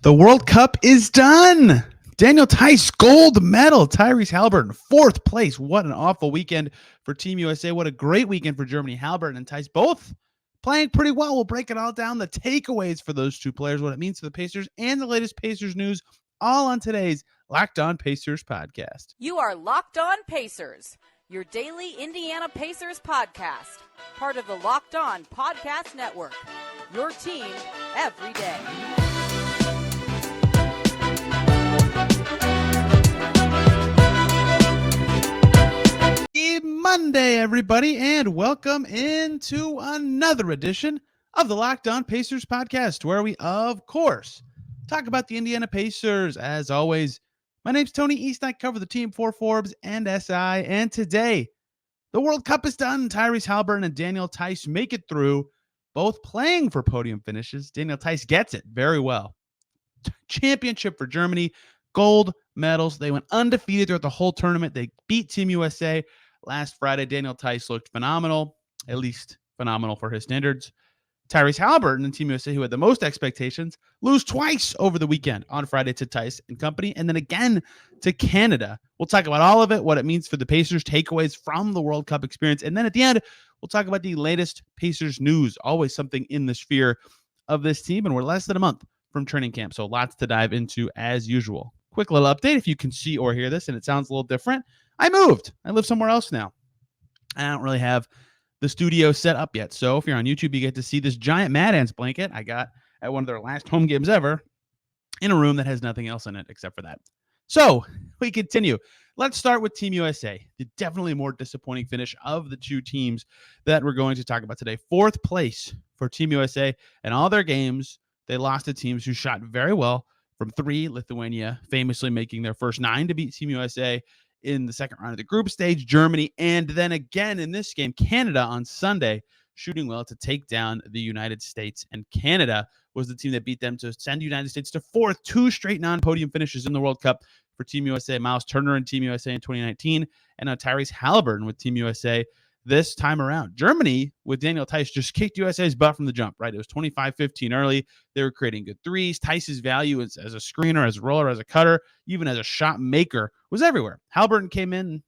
The World Cup is done. Daniel Theis, gold medal. Tyrese Haliburton, fourth place. What an awful weekend for Team USA. What a great weekend for Germany. Haliburton and Theis both playing pretty well. We'll break it all down. The takeaways for those two players, what it means to the Pacers, and the latest Pacers news, all on today's Locked On Pacers podcast. You are Locked On Pacers, your daily Indiana Pacers podcast. Part of the Locked On Podcast Network. Your team every day. Good Monday, everybody, and welcome into another edition of the Locked On Pacers podcast, where we, of course, talk about the Indiana Pacers. As always, my name's Tony East. I cover the team for Forbes and SI, and today, the World Cup is done. Tyrese Haliburton and Daniel Theis make it through, both playing for podium finishes. Daniel Theis gets it very well. Championship for Germany, gold medals. They went undefeated throughout the whole tournament. They beat Team USA last Friday. Daniel Theis looked phenomenal, at least phenomenal for his standards. Tyrese Haliburton and Team USA, who had the most expectations, lose twice over the weekend, on Friday to Theis and company, and then again to Canada. We'll talk about all of it, what it means for the Pacers, takeaways from the World Cup experience, and then at the end, we'll talk about the latest Pacers news, always something in the sphere of this team, and we're less than a month from training camp, so lots to dive into as usual. Quick little update, if you can see or hear this and it sounds a little different, I moved. I live somewhere else now. I don't really have the studio set up yet, so if you're on YouTube, you get to see this giant Mad Ants blanket I got at one of their last home games ever in a room that has nothing else in it except for that. So we continue. Let's start with Team USA, the definitely more disappointing finish of the two teams that we're going to talk about today. Fourth place for Team USA in all their games. They lost to teams who shot very well from three, Lithuania famously making their first 9 to beat Team USA in the second round of the group stage, Germany, and then again in this game, Canada on Sunday, shooting well to take down the United States. And Canada was the team that beat them to send the United States to fourth, 2 straight non-podium finishes in the World Cup for Team USA. Miles Turner and Team USA in 2019, and now Tyrese Haliburton with Team USA this time around. Germany, with Daniel Theis, just kicked USA's butt from the jump, right? It was 25-15 early. They were creating good threes. Theis's value as a screener, as a roller, as a cutter, even as a shot maker was everywhere. Haliburton came in.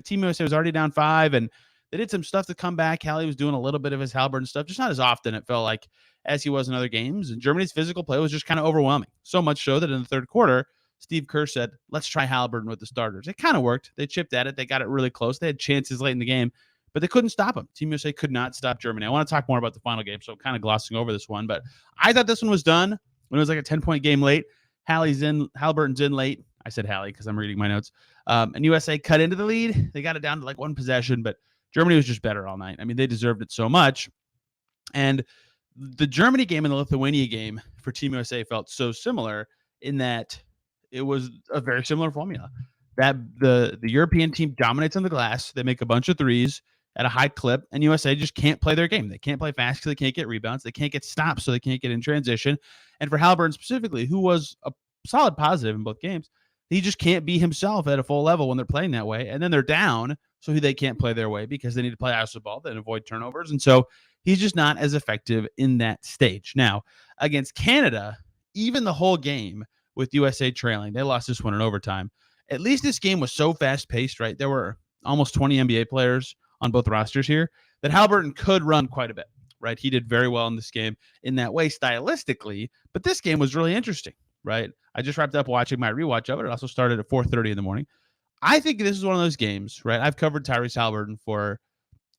Team USA was already down 5, and they did some stuff to come back. Hallie was doing a little bit of his Haliburton stuff, just not as often, it felt like, as he was in other games. And Germany's physical play was just kind of overwhelming. So much so that in the third quarter, Steve Kerr said, let's try Haliburton with the starters. It kind of worked. They chipped at it. They got it really close. They had chances late in the game, but they couldn't stop him. Team USA could not stop Germany. I want to talk more about the final game, so I'm kind of glossing over this one, but I thought this one was done when it was like a 10-point game late. Haliburton's in late. I said Hallie because I'm reading my notes. And USA cut into the lead. They got it down to like one possession, but Germany was just better all night. I mean, they deserved it so much. And the Germany game and the Lithuania game for Team USA felt so similar in that it was a very similar formula. That the European team dominates on the glass. They make a bunch of threes at a high clip, and USA just can't play their game. They can't play fast because they can't get rebounds. They can't get stops, so they can't get in transition. And for Haliburton specifically, who was a solid positive in both games, he just can't be himself at a full level when they're playing that way. And then they're down, so they can't play their way because they need to play iso ball and avoid turnovers. And so he's just not as effective in that stage. Now, against Canada, even the whole game with USA trailing, they lost this one in overtime. At least this game was so fast-paced, right? There were almost 20 NBA players on both rosters here that Haliburton could run quite a bit, right? He did very well in this game in that way stylistically, but this game was really interesting, right? I just wrapped up watching my rewatch of it. It also started at 4:30 in the morning. I think this is one of those games, right? I've covered Tyrese Haliburton for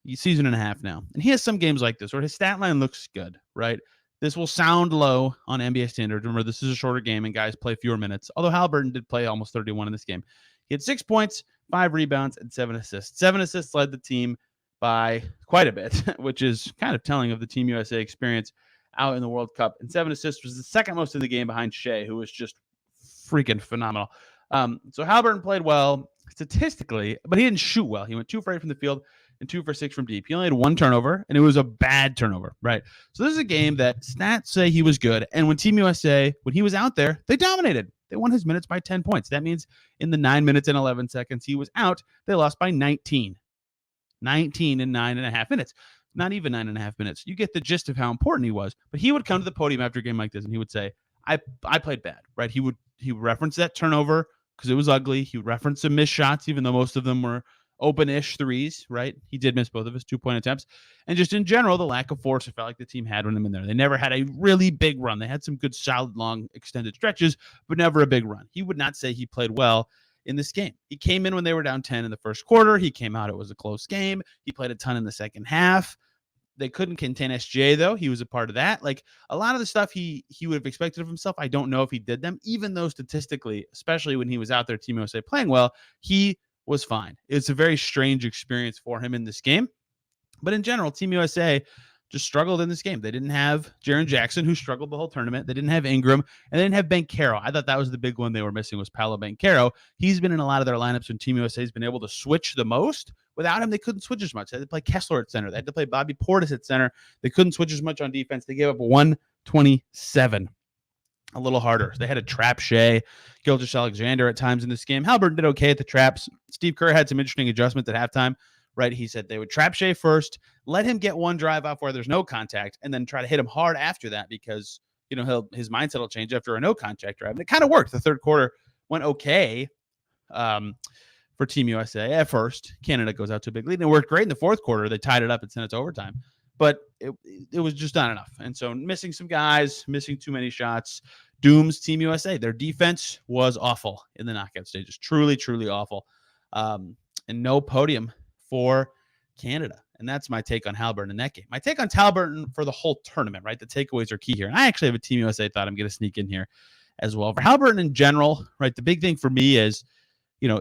a season and a half now, and he has some games like this where his stat line looks good, right? This will sound low on NBA standards. Remember, this is a shorter game and guys play fewer minutes, although Haliburton did play almost 31 in this game. He had 6 points, 5 rebounds, and 7 assists. 7 assists led the team by quite a bit, which is kind of telling of the Team USA experience out in the World Cup. And 7 assists was the second most in the game behind Shea, who was just freaking phenomenal. So Haliburton played well statistically, but he didn't shoot well. He went 2 for 8 from the field and 2 for 6 from deep. He only had 1 turnover, and it was a bad turnover, right? So this is a game that stats say he was good. And when Team USA, when he was out there, they dominated. They won his minutes by 10 points. That means in the 9 minutes and 11 seconds he was out, they lost by 19. 19 in 9.5 minutes. Not even 9.5 minutes. You get the gist of how important he was. But he would come to the podium after a game like this, and he would say, I played bad, right? He would reference that turnover because it was ugly. He would reference some missed shots, even though most of them were open-ish threes, right? He did miss both of his 2-point attempts. And just in general, the lack of force I felt like the team had when I'm in there. They never had a really big run. They had some good, solid, long, extended stretches, but never a big run. He would not say he played well in this game. He came in when they were down 10 in the first quarter. He came out, it was a close game. He played a ton in the second half. They couldn't contain SJ, though. He was a part of that. Like, a lot of the stuff he would have expected of himself, I don't know if he did them, even though statistically, especially when he was out there, Team USA playing well, he was fine. It's a very strange experience for him in this game. But in general, Team USA just struggled in this game. They didn't have Jaren Jackson, who struggled the whole tournament. They didn't have Ingram, and they didn't have Banchero. I thought that was the big one they were missing, was Paolo Banchero. He's been in a lot of their lineups when Team USA has been able to switch the most. Without him, they couldn't switch as much. They had to play Kessler at center. They had to play Bobby Portis at center. They couldn't switch as much on defense. They gave up 127. A little harder. They had to trap Shea, Gilgeous-Alexander at times in this game. Haliburton did okay at the traps. Steve Kerr had some interesting adjustments at halftime, right? He said they would trap Shea first, let him get one drive off where there's no contact, and then try to hit him hard after that because, his mindset will change after a no contact drive. And it kind of worked. The third quarter went okay for Team USA at first. Canada goes out to a big lead, and it worked great in the fourth quarter. They tied it up and sent it to overtime. But it was just not enough. And so missing some guys, missing too many shots, dooms Team USA. Their defense was awful in the knockout stages. Truly, truly awful. And no podium for Canada. And that's my take on Haliburton in that game. My take on Haliburton for the whole tournament, right? The takeaways are key here. And I actually have a Team USA thought I'm going to sneak in here as well. For Haliburton in general, right, the big thing for me is,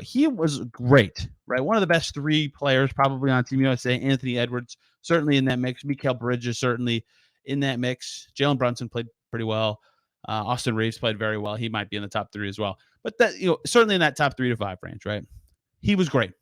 he was great, right? One of the best three players probably on Team USA. Anthony Edwards, certainly in that mix. Mikal Bridges, certainly in that mix. Jalen Brunson played pretty well. Austin Reeves played very well. He might be in the top three as well. But that, certainly in that top 3 to 5 range, right? He was great.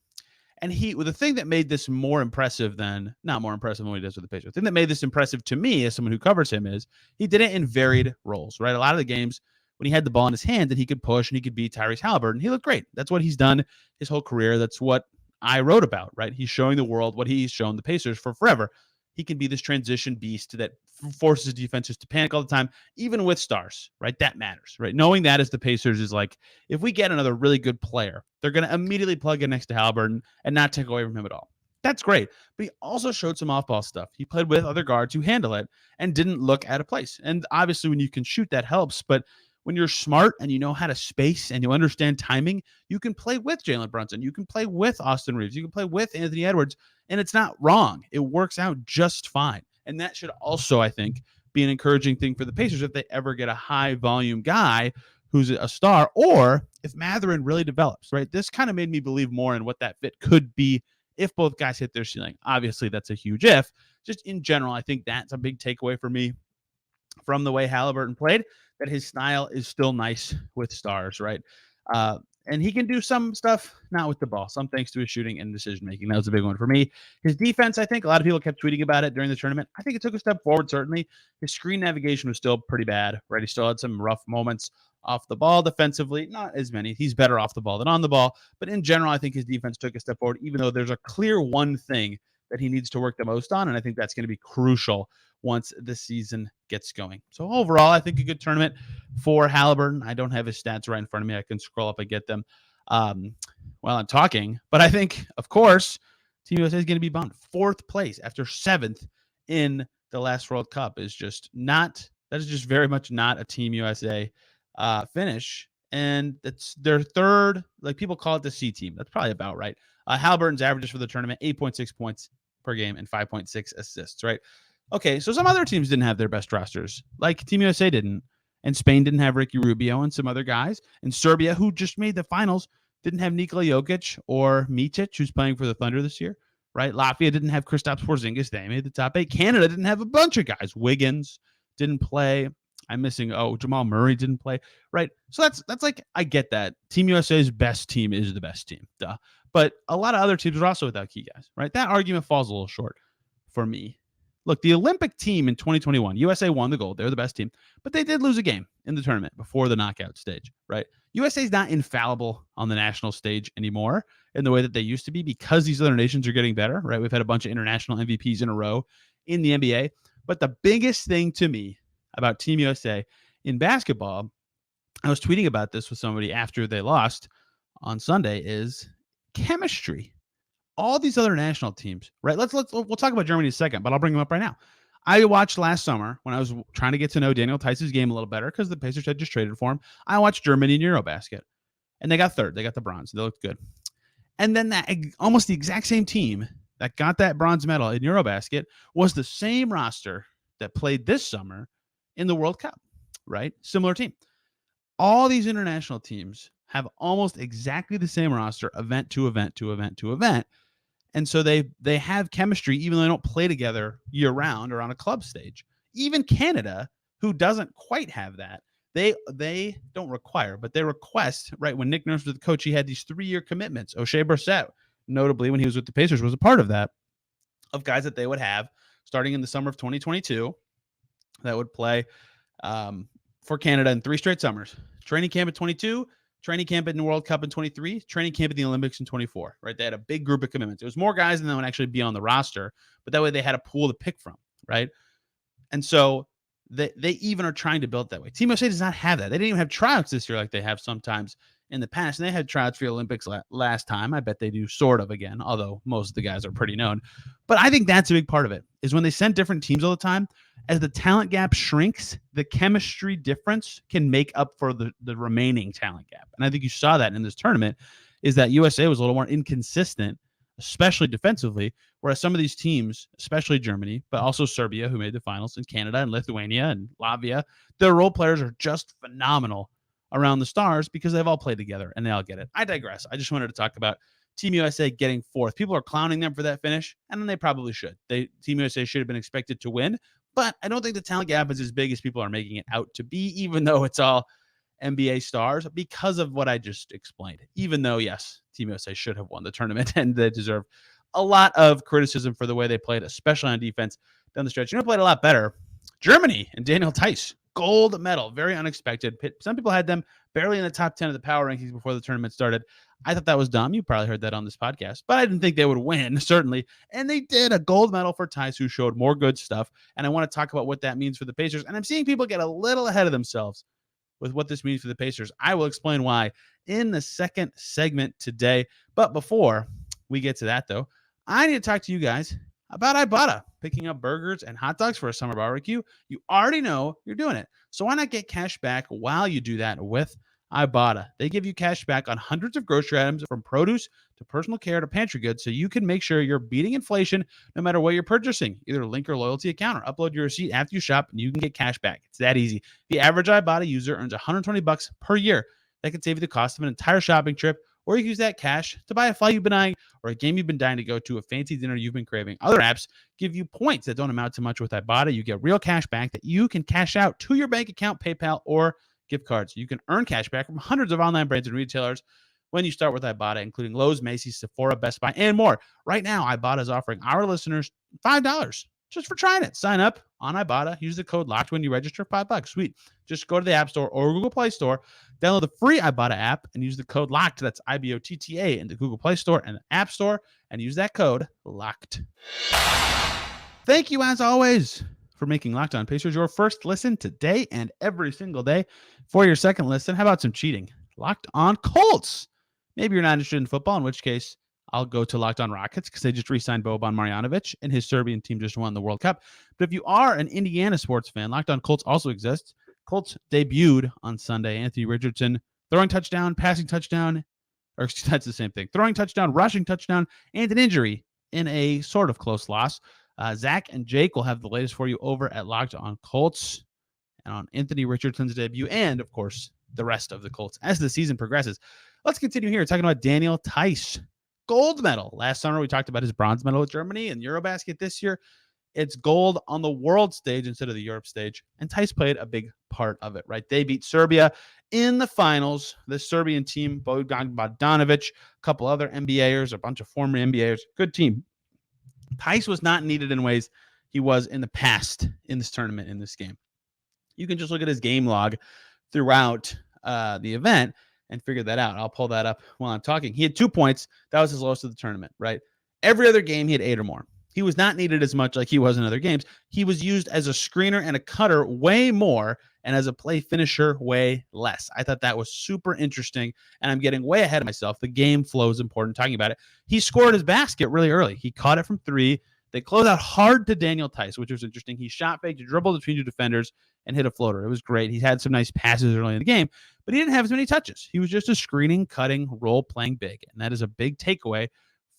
And the thing that made this more impressive not more impressive than what he does with the Pacers. The thing that made this impressive to me as someone who covers him is he did it in varied roles, right? A lot of the games, when he had the ball in his hand, that he could push and he could beat Tyrese Haliburton, he looked great. That's what he's done his whole career. That's what I wrote about, right? He's showing the world what he's shown the Pacers for forever. He can be this transition beast that forces defenses to panic all the time, even with stars, right? That matters, right? Knowing that as the Pacers is like, if we get another really good player, they're going to immediately plug in next to Haliburton and not take away from him at all. That's great. But he also showed some off-ball stuff. He played with other guards who handle it and didn't look out of place. And obviously when you can shoot, that helps. But when you're smart and you know how to space and you understand timing, you can play with Jalen Brunson. You can play with Austin Reeves. You can play with Anthony Edwards. And it's not wrong. It works out just fine. And that should also, I think, be an encouraging thing for the Pacers if they ever get a high-volume guy who's a star, or if Mathurin really develops, right? This kind of made me believe more in what that fit could be if both guys hit their ceiling. Obviously, that's a huge if. Just in general, I think that's a big takeaway for me from the way Haliburton played, that his style is still nice with stars, right? And he can do some stuff not with the ball, some thanks to his shooting and decision-making. That was a big one for me. His defense, I think, a lot of people kept tweeting about it during the tournament. I think it took a step forward, certainly. His screen navigation was still pretty bad, right? He still had some rough moments off the ball defensively, not as many. He's better off the ball than on the ball. But in general, I think his defense took a step forward, even though there's a clear one thing that he needs to work the most on, and I think that's going to be crucial once the season gets going. So overall, I think a good tournament for Haliburton. I don't have his stats right in front of me. I can scroll up and get them while I'm talking. But I think, of course, Team USA is going to be bound. 4th place after 7th in the last World Cup that is just very much not a Team USA finish. And that's their 3rd, like people call it the C team. That's probably about right. Haliburton's averages for the tournament, 8.6 points per game and 5.6 assists, right? Okay, so some other teams didn't have their best rosters, like Team USA didn't, and Spain didn't have Ricky Rubio and some other guys, and Serbia, who just made the finals, didn't have Nikola Jokic or Micic, who's playing for the Thunder this year, right? Latvia didn't have Kristaps Porzingis. They made the top 8. Canada didn't have a bunch of guys. Wiggins didn't play. I'm missing, Jamal Murray didn't play, right? So that's like, I get that. Team USA's best team is the best team, duh. But a lot of other teams are also without key guys, right? That argument falls a little short for me. Look, the Olympic team in 2021, USA won the gold. They're the best team, but they did lose a game in the tournament before the knockout stage, right? USA is not infallible on the national stage anymore in the way that they used to be because these other nations are getting better, right? We've had a bunch of international MVPs in a row in the NBA. But the biggest thing to me about Team USA in basketball, I was tweeting about this with somebody after they lost on Sunday, is chemistry. All these other national teams, right? We'll talk about Germany in a second, but I'll bring them up right now. I watched last summer when I was trying to get to know Daniel Theis' game a little better because the Pacers had just traded for him. I watched Germany in Eurobasket, and they got third. They got the bronze. They looked good. And then that almost the exact same team that got that bronze medal in Eurobasket was the same roster that played this summer in the World Cup, right? Similar team. All these international teams have almost exactly the same roster, event to event to event to event. And so they have chemistry, even though they don't play together year round or on a club stage. Even Canada, who doesn't quite have that, they don't require, but they request, right? When Nick Nurse was the coach, he had these 3-year commitments. O'Shea Brissett, notably when he was with the Pacers, was a part of that, of guys that they would have starting in the summer of 2022 that would play for Canada in 3 straight summers. Training camp in 22, training camp in the World Cup in 23, training camp in the Olympics in 24, right? They had a big group of commitments. It was more guys than that would actually be on the roster, but that way they had a pool to pick from, right? And so they even are trying to build that way. Team USA does not have that. They didn't even have tryouts this year like they have sometimes in the past. And they had tryouts for the Olympics last time. I bet they do sort of again, although most of the guys are pretty known. But I think that's a big part of it, is when they send different teams all the time, as the talent gap shrinks, the chemistry difference can make up for the remaining talent gap. And I think you saw that in this tournament, is that USA was a little more inconsistent, especially defensively, whereas some of these teams, especially Germany, but also Serbia, who made the finals, and Canada and Lithuania and Latvia, their role players are just phenomenal around the stars because they've all played together and they all get it. I digress. I just wanted to talk about Team USA getting fourth. People are clowning them for that finish, and they probably should. Team USA should have been expected to win, but I don't think the talent gap is as big as people are making it out to be, even though it's all NBA stars, because of what I just explained. Even though, yes, Team USA should have won the tournament and they deserve a lot of criticism for the way they played, especially on defense down the stretch. You know, played a lot better. Germany and Daniel Theis, gold medal, very unexpected. Some people had them barely in the top 10 of the power rankings before the tournament started. I thought that was dumb. You probably heard that on this podcast, but I didn't think they would win, certainly. And they did. A gold medal for Theis, who showed more good stuff. And I want to talk about what that means for the Pacers. And I'm seeing people get a little ahead of themselves with what this means for the Pacers. I will explain why in the second segment today. But before we get to that, though, I need to talk to you guys about Ibotta, picking up burgers and hot dogs for a summer barbecue. You already know you're doing it. So why not get cash back while you do that with Ibotta? They give you cash back on hundreds of grocery items, from produce to personal care to pantry goods, so you can make sure you're beating inflation no matter what you're purchasing. Either link your loyalty account or upload your receipt after you shop, and you can get cash back. It's that easy. The average Ibotta user earns $120 per year. That can save you the cost of an entire shopping trip, or you can use that cash to buy a flight you've been eyeing, or a game you've been dying to go to, a fancy dinner you've been craving. Other apps give you points that don't amount to much with Ibotta. You get real cash back that you can cash out to your bank account, PayPal, or gift cards. You can earn cash back from hundreds of online brands and retailers when you start with Ibotta, including Lowe's, Macy's, Sephora, Best Buy, and more. Right now, Ibotta is offering our listeners $5 just for trying it. Sign up on Ibotta. Use the code LOCKED when you register. $5. Sweet. Just go to the App Store or Google Play Store, download the free Ibotta app, and use the code LOCKED. That's IBOTTA in the Google Play Store and the App Store, and use that code LOCKED. Thank you, as always, for making Locked On Pacers your first listen today and every single day. For your second listen, how about some cheating? Locked On Colts. Maybe you're not interested in football, in which case I'll go to Locked On Rockets because they just re-signed Boban Marjanovic and his Serbian team just won the World Cup. But if you are an Indiana sports fan, Locked On Colts also exists. Colts debuted on Sunday. Anthony Richardson throwing touchdown, passing touchdown, or that's the same thing. Throwing touchdown, rushing touchdown, and an injury in a sort of close loss. Zach and Jake will have the latest for you over at Locked On Colts and on Anthony Richardson's debut, and of course the rest of the Colts as the season progresses. Let's continue here talking about Daniel Theis. Gold medal. Last summer we talked about his bronze medal with Germany and Eurobasket. This year it's gold on the world stage instead of the Europe stage, and Theis played a big part of it, right? They beat Serbia in the finals. The Serbian team, Bogdan Bogdanovic, a couple other NBAers, a bunch of former NBAers, good team. Theis was not needed in ways he was in the past in this tournament, in this game. You can just look at his game log throughout the event and figure that out. I'll pull that up while I'm talking. He had 2 points. That was his lowest of the tournament, right? Every other game, he had 8 or more. He was not needed as much like he was in other games. He was used as a screener and a cutter way more, and as a play finisher, way less. I thought that was super interesting, and I'm getting way ahead of myself. The game flow is important, talking about it. He scored his basket really early. He caught it from three. They closed out hard to Daniel Theis, which was interesting. He shot fake, dribbled between two defenders, and hit a floater. It was great. He had some nice passes early in the game, but he didn't have as many touches. He was just a screening, cutting, role playing big, and that is a big takeaway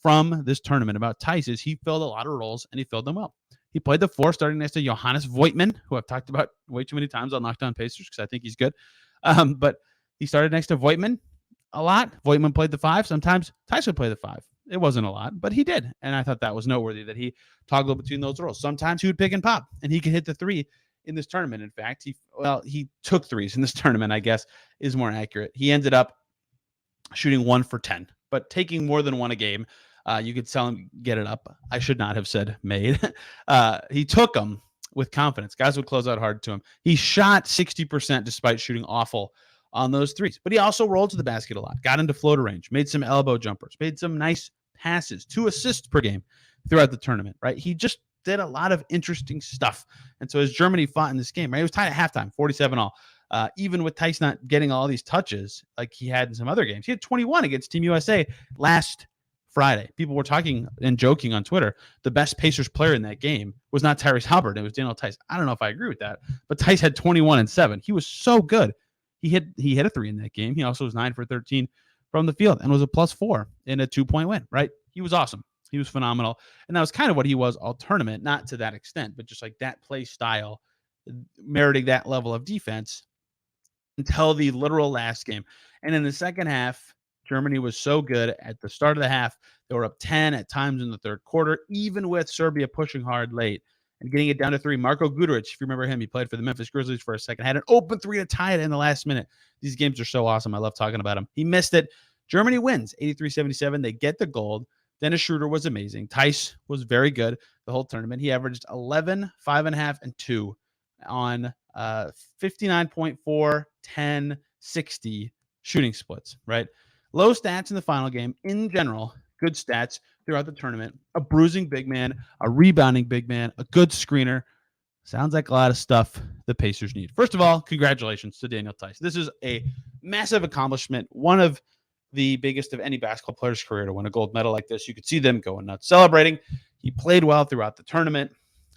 from this tournament about Theis. Is he filled a lot of roles, and he filled them well. He played the four, starting next to Johannes Voigtman, who I've talked about way too many times on Locked On Pacers because I think he's good. But he started next to Voigtman a lot. Voigtman played the five. Sometimes Theis would play the five. It wasn't a lot, but he did. And I thought that was noteworthy that he toggled between those roles. Sometimes he would pick and pop, and he could hit the three in this tournament. In fact, he took threes in this tournament, I guess, is more accurate. He ended up shooting 1 for 10, but taking more than one a game. You could tell him, get it up. I should not have said made. He took them with confidence. Guys would close out hard to him. He shot 60% despite shooting awful on those threes. But he also rolled to the basket a lot, got into floater range, made some elbow jumpers, made some nice passes, 2 assists per game throughout the tournament, right? He just did a lot of interesting stuff. And so as Germany fought in this game, right, it was tied at halftime, 47-all. Even with Theis not getting all these touches like he had in some other games. He had 21 against Team USA last Friday. People were talking and joking on Twitter. The best Pacers player in that game was not Tyrese Haliburton. It was Daniel Theis. I don't know if I agree with that, but Theis had 21 and 7. He was so good. He hit a 3 in that game. He also was 9 for 13 from the field and was a +4 in a 2-point win, right? He was awesome. He was phenomenal. And that was kind of what he was all tournament, not to that extent, but just like that play style, meriting that level of defense until the literal last game. And in the second half, Germany was so good at the start of the half. They were up 10 at times in the third quarter, even with Serbia pushing hard late and getting it down to 3. Marko Guduric, if you remember him, he played for the Memphis Grizzlies for a second, had an open 3 to tie it in the last minute. These games are so awesome. I love talking about him. He missed it. Germany wins 83-77. They get the gold. Dennis Schroeder was amazing. Theis was very good the whole tournament. He averaged 11, 5.5, and 2 on 59.4, 10, 60 shooting splits, right? Low stats in the final game. In general, good stats throughout the tournament. A bruising big man, a rebounding big man, a good screener. Sounds like a lot of stuff the Pacers need. First of all, congratulations to Daniel Theis. This is a massive accomplishment. One of the biggest of any basketball player's career to win a gold medal like this. You could see them going nuts celebrating. He played well throughout the tournament.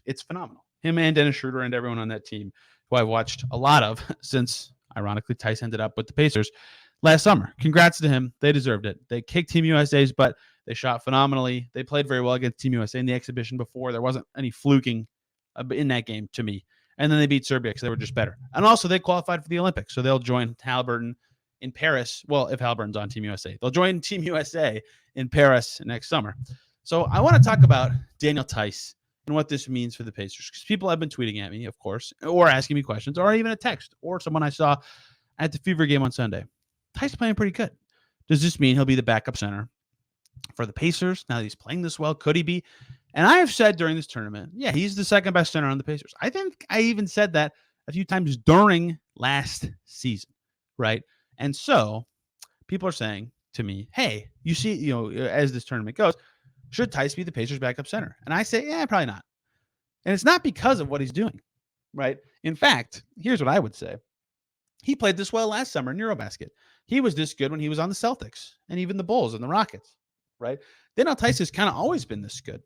It's phenomenal. Him and Dennis Schroeder and everyone on that team, who I've watched a lot of since, ironically, Theis ended up with the Pacers last summer. Congrats to him. They deserved it. They kicked Team USA's butt. They shot phenomenally. They played very well against Team USA in the exhibition before. There wasn't any fluking in that game to me. And then they beat Serbia because they were just better. And also they qualified for the Olympics. So they'll join Haliburton in Paris. Well, if Haliburton's on Team USA, they'll join Team USA in Paris next summer. So I want to talk about Daniel Theis and what this means for the Pacers. Because people have been tweeting at me, of course, or asking me questions, or even a text, or someone I saw at the Fever game on Sunday. Theis playing pretty good. Does this mean he'll be the backup center for the Pacers now that he's playing this well? Could he be? And I have said during this tournament, yeah, he's the second best center on the Pacers. I think I even said that a few times during last season, right? And so people are saying to me, hey, you see, as this tournament goes, should Theis be the Pacers backup center? And I say, yeah, probably not. And it's not because of what he's doing, right? In fact, here's what I would say. He played this well last summer in Eurobasket. He was this good when he was on the Celtics and even the Bulls and the Rockets, right? Daniel Theis has kind of always been this good.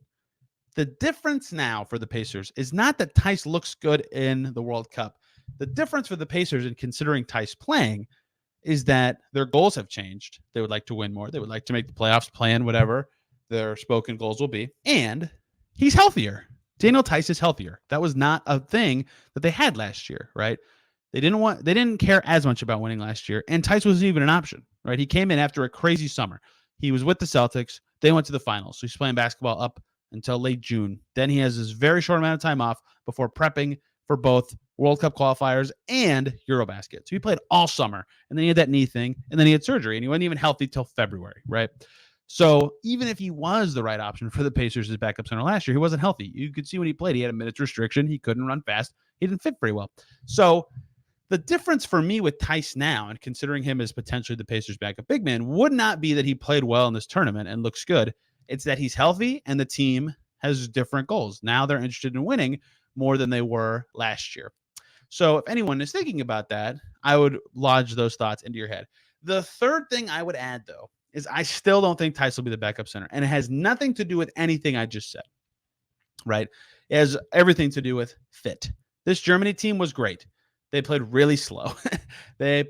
The difference now for the Pacers is not that Theis looks good in the World Cup. The difference for the Pacers in considering Theis playing is that their goals have changed. They would like to win more. They would like to make the playoffs, play in whatever their spoken goals will be. And he's healthier. Daniel Theis is healthier. That was not a thing that they had last year, right? They didn't care as much about winning last year, and Theis wasn't even an option, right? He came in after a crazy summer. He was with the Celtics. They went to the finals, so he's playing basketball up until late June. Then he has this very short amount of time off before prepping for both World Cup qualifiers and Eurobasket. So he played all summer, and then he had that knee thing, and then he had surgery, and he wasn't even healthy till February, right? So even if he was the right option for the Pacers as backup center last year, he wasn't healthy. You could see when he played, he had a minutes restriction. He couldn't run fast. He didn't fit very well. So the difference for me with Theis now, and considering him as potentially the Pacers' backup big man, would not be that he played well in this tournament and looks good. It's that he's healthy and the team has different goals. Now they're interested in winning more than they were last year. So if anyone is thinking about that, I would lodge those thoughts into your head. The third thing I would add, though, is I still don't think Theis will be the backup center. And it has nothing to do with anything I just said, right? It has everything to do with fit. This Germany team was great. They played really slow. they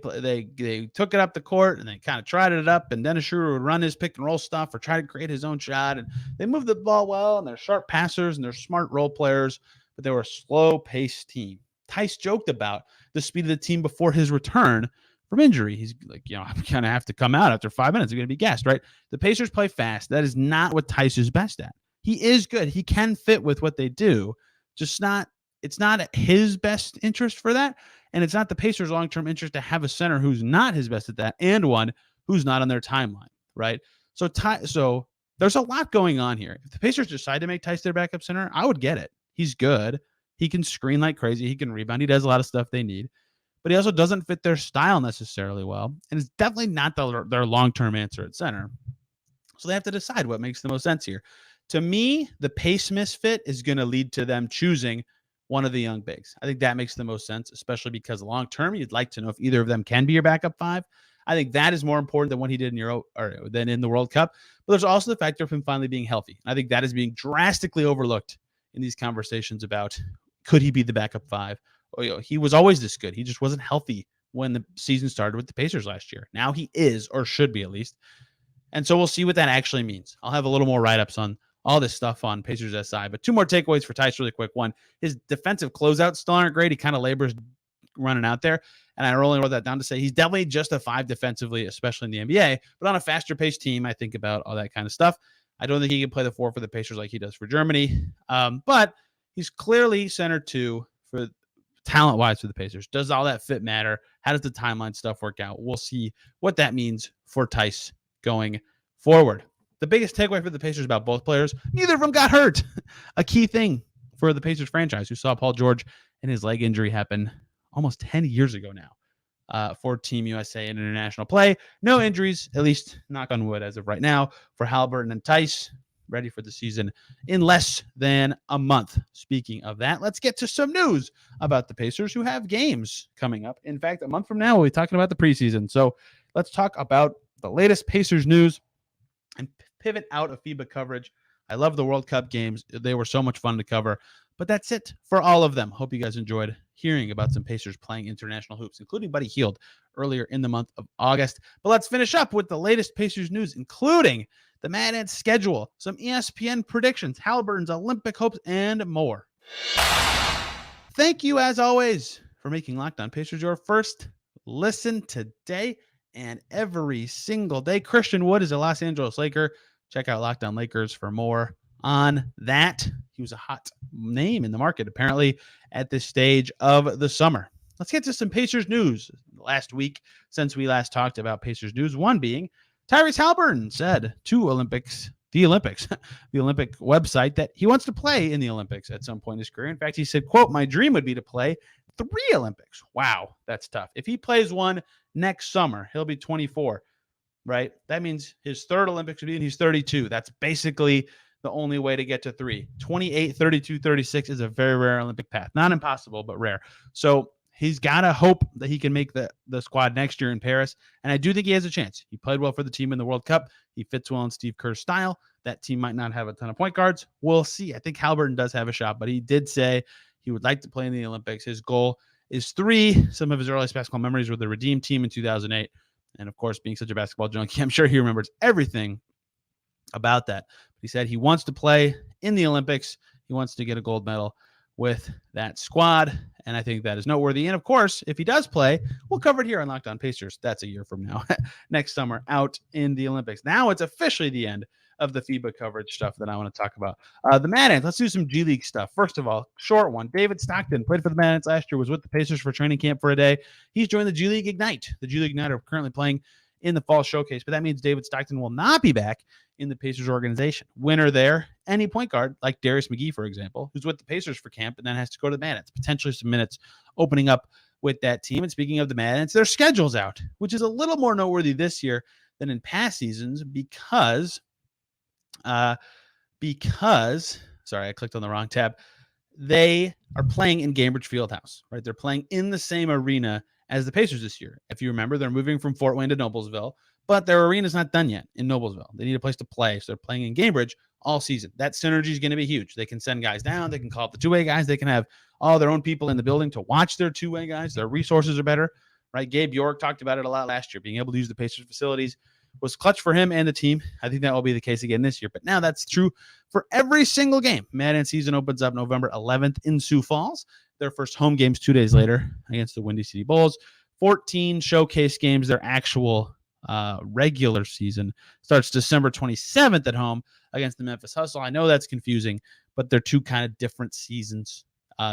took it up the court and they kind of tried it up. And Dennis Schroeder would run his pick and roll stuff or try to create his own shot. And they moved the ball well. And they're sharp passers and they're smart role players. But they were a slow-paced team. Theis joked about the speed of the team before his return from injury. He's like, I'm going to have to come out after 5 minutes. I'm going to be gassed, right? The Pacers play fast. That is not what Theis is best at. He is good. He can fit with what they do. It's not his best interest for that. And it's not the Pacers' long-term interest to have a center who's not his best at that and one who's not on their timeline, right? So there's a lot going on here. If the Pacers decide to make Theis their backup center, I would get it. He's good. He can screen like crazy. He can rebound. He does a lot of stuff they need. But he also doesn't fit their style necessarily well. And it's definitely not their long-term answer at center. So they have to decide what makes the most sense here. To me, the pace misfit is going to lead to them choosing one of the young bigs. I think that makes the most sense, especially because long-term, you'd like to know if either of them can be your backup five. I think that is more important than what he did than in the World Cup. But there's also the factor of him finally being healthy. I think that is being drastically overlooked in these conversations about could he be the backup five? He was always this good. He just wasn't healthy when the season started with the Pacers last year. Now he is, or should be at least. And so we'll see what that actually means. I'll have a little more write-ups on all this stuff on Pacers SI. But two more takeaways for Theis really quick. One, his defensive closeouts still aren't great. He kind of labors running out there. And I only wrote that down to say he's definitely just a 5 defensively, especially in the NBA. But on a faster-paced team, I think about all that kind of stuff. I don't think he can play the 4 for the Pacers like he does for Germany. But he's clearly center 2 for talent-wise for the Pacers. Does all that fit matter? How does the timeline stuff work out? We'll see what that means for Theis going forward. The biggest takeaway for the Pacers about both players, neither of them got hurt. A key thing for the Pacers franchise, who saw Paul George and his leg injury happen almost 10 years ago now for Team USA in international play. No injuries, at least knock on wood as of right now, for Haliburton and Theis, ready for the season in less than a month. Speaking of that, let's get to some news about the Pacers who have games coming up. In fact, a month from now, we'll be talking about the preseason. So let's talk about the latest Pacers news and pivot out of FIBA coverage. I love the World Cup games. They were so much fun to cover. But that's it for all of them. Hope you guys enjoyed hearing about some Pacers playing international hoops, including Buddy Hield earlier in the month of August. But let's finish up with the latest Pacers news, including the Mad Ants schedule, some ESPN predictions, Haliburton's Olympic hopes, and more. Thank you, as always, for making Locked On Pacers your first listen today and every single day. Christian Wood is a Los Angeles Laker. Check out Locked On Lakers for more on that. He was a hot name in the market, apparently, at this stage of the summer. Let's get to some Pacers news last week since we last talked about Pacers news. One being Tyrese Haliburton said to the Olympic website, that he wants to play in the Olympics at some point in his career. In fact, he said, quote, "My dream would be to play 3 Olympics." Wow, that's tough. If he plays one next summer, he'll be 24, right? That means his 3rd Olympics would be when he's 32. That's basically the only way to get to 3. 28, 32, 36 is a very rare Olympic path. Not impossible, but rare. So he's got to hope that he can make the squad next year in Paris. And I do think he has a chance. He played well for the team in the World Cup. He fits well in Steve Kerr's style. That team might not have a ton of point guards. We'll see. I think Haliburton does have a shot, but he did say he would like to play in the Olympics. His goal is 3. Some of his earliest basketball memories were the Redeem team in 2008. And of course, being such a basketball junkie, I'm sure he remembers everything about that. But he said he wants to play in the Olympics. He wants to get a gold medal with that squad. And I think that is noteworthy. And of course, if he does play, we'll cover it here on Locked On Pacers. That's a year from now, next summer, out in the Olympics. Now it's officially the end of the FIBA coverage stuff that I want to talk about. The Mad Ants, let's do some G League stuff. First of all, short one. David Stockton played for the Mad Ants last year, was with the Pacers for training camp for a day. He's joined the G League Ignite. The G League Ignite are currently playing in the fall showcase, but that means David Stockton will not be back in the Pacers organization. Winner there, any point guard, like Darius McGee, for example, who's with the Pacers for camp and then has to go to the Mad Ants. Potentially some minutes opening up with that team. And speaking of the Mad Ants, their schedule's out, which is a little more noteworthy this year than in past seasons because sorry, I clicked on the wrong tab. they are playing in Gainbridge Fieldhouse, right? They're playing in the same arena as the Pacers this year. If you remember, they're moving from Fort Wayne to Noblesville, but their arena's not done yet in Noblesville. They need a place to play, so they're playing in Gainbridge all season. That synergy is going to be huge. They can send guys down. They can call up the two-way guys. They can have all their own people in the building to watch their two-way guys. Their resources are better, right? Gabe York talked about it a lot last year. Being able to use the Pacers facilities was clutch for him and the team. I think that will be the case again this year. But now that's true for every single game. Madden season opens up November 11th in Sioux Falls. Their first home games 2 days later against the Windy City Bulls. 14 showcase games. Their actual regular season starts December 27th at home against the Memphis Hustle. I know that's confusing, but they're two kind of different seasons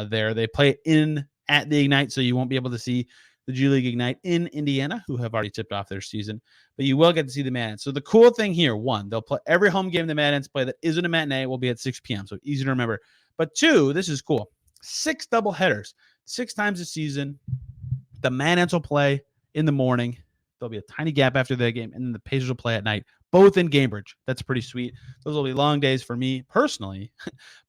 there. They play in at the Ignite, so you won't be able to see the G League Ignite in Indiana, who have already tipped off their season, but you will get to see the Mad Ants. So the cool thing here, one, they'll play every home game the Mad Ants play that isn't a matinee will be at 6 p.m., so easy to remember. But two, this is cool, 6 double headers, 6 times a season. The Mad Ants will play in the morning. There'll be a tiny gap after the game, and then the Pacers will play at night, both in Gainbridge. That's pretty sweet. Those will be long days for me personally,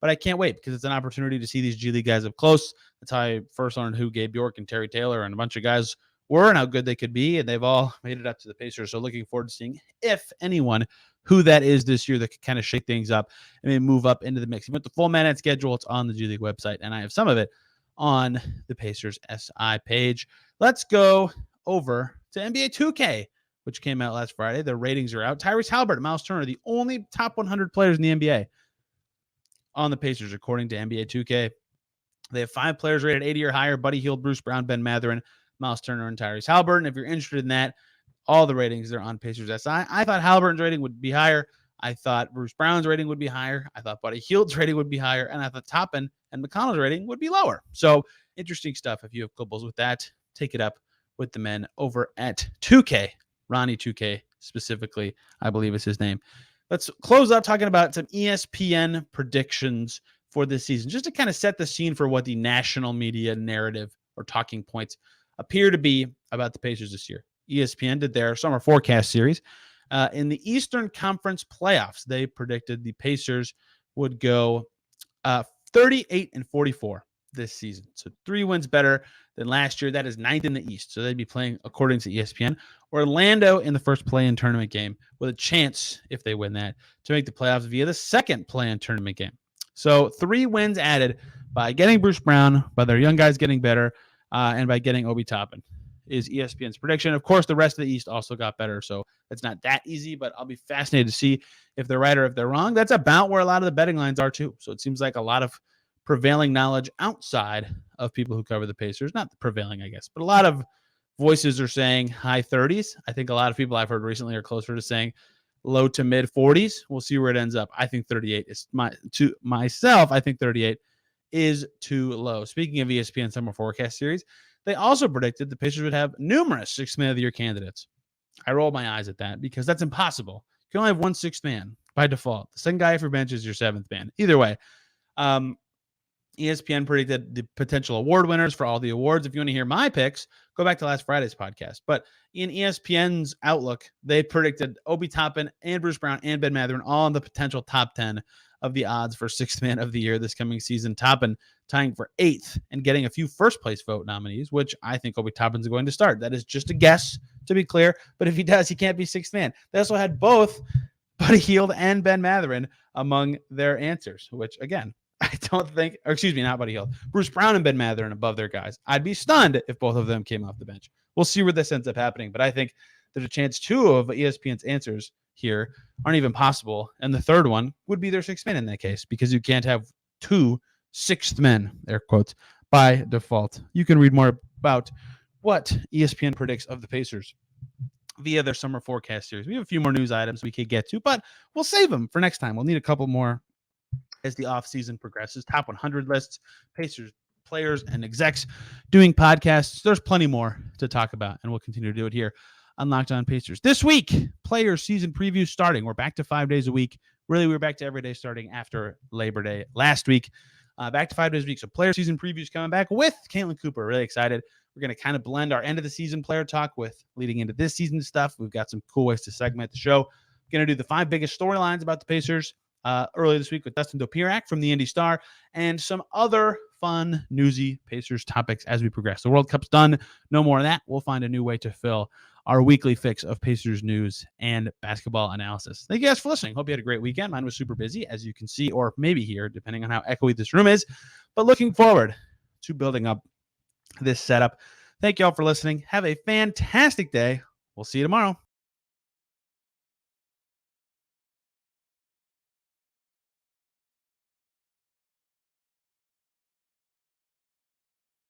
but I can't wait because it's an opportunity to see these G League guys up close. That's how I first learned who Gabe York and Terry Taylor and a bunch of guys were and how good they could be, and they've all made it up to the Pacers. So looking forward to seeing, if anyone, who that is this year that could kind of shake things up and maybe move up into the mix. You want the full Mad Ants schedule, it's on the G League website, and I have some of it on the Pacers SI page. Let's go over to NBA 2K, which came out last Friday. Their ratings are out. Tyrese Haliburton, Miles Turner, the only top 100 players in the NBA on the Pacers, according to NBA 2K. They have 5 players rated 80 or higher: Buddy Hield, Bruce Brown, Ben Mathurin, Miles Turner, and Tyrese Haliburton. If you're interested in that, all the ratings are on Pacers SI. I thought Haliburton's rating would be higher. I thought Bruce Brown's rating would be higher. I thought Buddy Hield's rating would be higher. And I thought Toppin and McConnell's rating would be lower. So interesting stuff. If you have quibbles with that, take it up with the men over at 2K. Ronnie 2K specifically, I believe is his name. Let's close up talking about some ESPN predictions for this season, just to kind of set the scene for what the national media narrative or talking points appear to be about the Pacers this year. ESPN did their summer forecast series. In the Eastern Conference playoffs, they predicted the Pacers would go 38-44 this season. So 3 wins better than last year. That is 9th in the East. So they'd be playing, according to ESPN, Orlando in the first play-in tournament game with a chance, if they win that, to make the playoffs via the second play-in tournament game. So 3 wins added by getting Bruce Brown, by their young guys getting better, and by getting Obi Toppin is ESPN's prediction. Of course, the rest of the East also got better, so it's not that easy, but I'll be fascinated to see if they're right or if they're wrong. That's about where a lot of the betting lines are, too. So it seems like a lot of prevailing knowledge outside of people who cover the Pacers, not the prevailing, I guess, but a lot of voices are saying high 30s. I think a lot of people I've heard recently are closer to saying low to mid 40s. We'll see where it ends up. I think 38 is I think 38 is too low. Speaking of ESPN Summer Forecast Series, they also predicted the Pacers would have numerous Sixth Man of the Year candidates. I rolled my eyes at that because that's impossible. You can only have one sixth man by default. The second guy off your bench is your seventh man. Either way, ESPN predicted the potential award winners for all the awards. If you want to hear my picks, go back to last Friday's podcast. But in ESPN's outlook, they predicted Obi Toppin and Bruce Brown and Ben Mathurin all in the potential top 10 of the odds for Sixth Man of the Year this coming season. Toppin tying for 8th and getting a few first-place vote nominees, which I think Obi Toppin's going to start. That is just a guess, to be clear. But if he does, he can't be Sixth Man. They also had both Buddy Hield and Ben Mathurin among their answers, which, again, I don't think, or excuse me, not Buddy Hield, Bruce Brown and Ben Mathurin above their guys. I'd be stunned if both of them came off the bench. We'll see where this ends up happening, but I think there's a chance 2 of ESPN's answers here aren't even possible, and the third one would be their sixth man in that case, because you can't have 2 sixth men, air quotes, by default. You can read more about what ESPN predicts of the Pacers via their summer forecast series. We have a few more news items we could get to, but we'll save them for next time. We'll need a couple more as the offseason progresses. Top 100 lists, Pacers players and execs doing podcasts. There's plenty more to talk about, and we'll continue to do it here on Locked On Pacers. This week, player season preview starting. We're back to 5 days a week. Really, we're back to every day starting after Labor Day last week. Back to 5 days a week. So player season previews coming back with Caitlin Cooper. Really excited. We're going to kind of blend our end of the season player talk with leading into this season stuff. We've got some cool ways to segment the show. We're going to do the 5 biggest storylines about the Pacers earlier this week with Dustin Dopirak from the Indy Star, and some other fun, newsy Pacers topics as we progress. The World Cup's done. No more of that. We'll find a new way to fill our weekly fix of Pacers news and basketball analysis. Thank you guys for listening. Hope you had a great weekend. Mine was super busy, as you can see, or maybe hear, depending on how echoey this room is. But looking forward to building up this setup. Thank you all for listening. Have a fantastic day. We'll see you tomorrow.